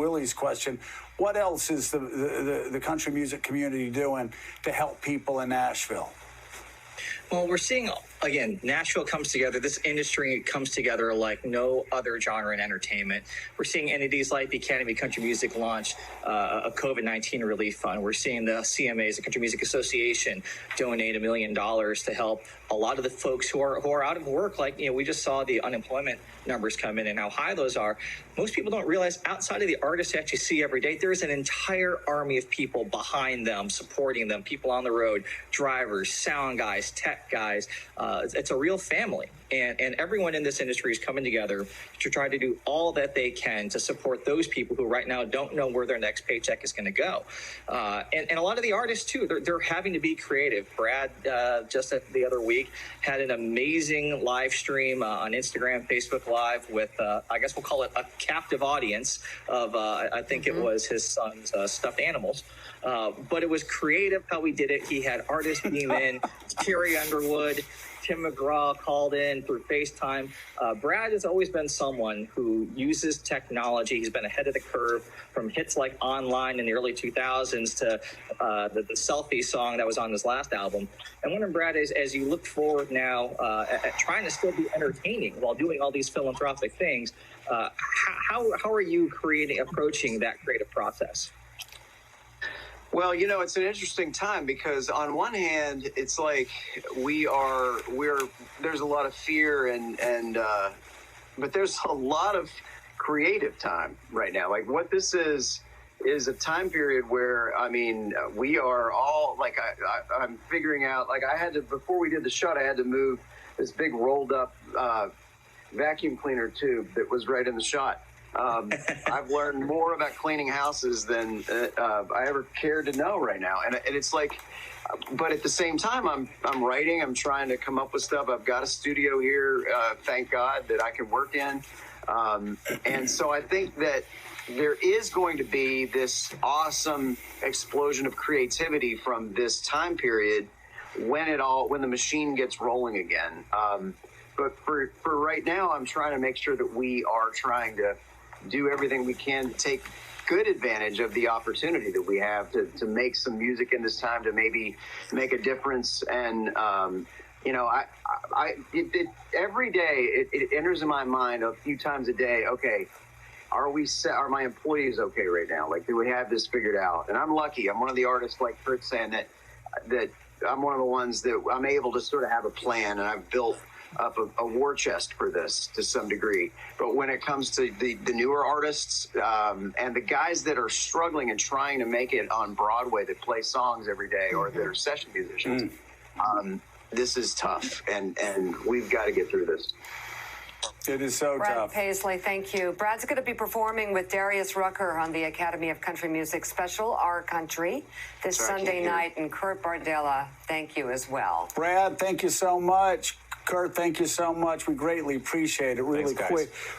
Willie's question, what else is the country music community doing to help people in Nashville? Well, we're seeing, again, Nashville comes together. This industry comes together like no other genre in entertainment. We're seeing entities like the Academy of Country Music launch a COVID-19 relief fund. We're seeing the CMAs, the Country Music Association, donate $1 million to help a lot of the folks who are out of work. Like, we just saw the unemployment numbers come in and how high those are. Most people don't realize outside of the artists you actually see every day, there is an entire army of people behind them, supporting them, people on the road, drivers, sound guys, tech guys. It's a real family. And everyone in this industry is coming together to try to do all that they can to support those people who right now don't know where their next paycheck is going to go. And a lot of the artists, too, they're having to be creative. Brad, just the other week, had an amazing live stream on Instagram, Facebook Live with, I guess we'll call it a captive audience of, I think it was his son's stuffed animals. But it was creative how he did it. He had artists beam in, Carrie Underwood, Tim McGraw called in through FaceTime. Brad has always been someone who uses technology. He's been ahead of the curve from hits like Online in the early 2000s to the Selfie song that was on his last album. And wondering, Brad, as you look forward now at trying to still be entertaining while doing all these philanthropic things, how are you approaching that creative process? Well, it's an interesting time because on one hand, it's like there's a lot of fear but there's a lot of creative time right now. Like what this is a time period where, we are all like, I'm figuring out, like before we did the shot, I had to move this big rolled up vacuum cleaner tube that was right in the shot. I've learned more about cleaning houses than I ever cared to know right now. And it's like, but at the same time, I'm writing, I'm trying to come up with stuff. I've got a studio here, thank God, that I can work in. And so I think that there is going to be this awesome explosion of creativity from this time period when the machine gets rolling again. But for right now, I'm trying to make sure that we are trying to do everything we can to take good advantage of the opportunity that we have to make some music in this time, to maybe make a difference. And, every day it enters in my mind a few times a day. Okay, are my employees okay right now? Like, do we have this figured out? And I'm lucky. I'm one of the artists, like Kurt's saying, that I'm one of the ones that I'm able to sort of have a plan, and I've built up a war chest for this to some degree. But when it comes to the newer artists and the guys that are struggling and trying to make it on Broadway, that play songs every day or that are session musicians, this is tough, and we've got to get through this. It is so Brad tough. Paisley, thank you. Brad's going to be performing with Darius Rucker on the Academy of Country Music special, Our Country, this Sunday night, and Kurt Bardella, thank you as well. Brad, thank you so much. Kurt, thank you so much. We greatly appreciate it. Really Thanks, quick.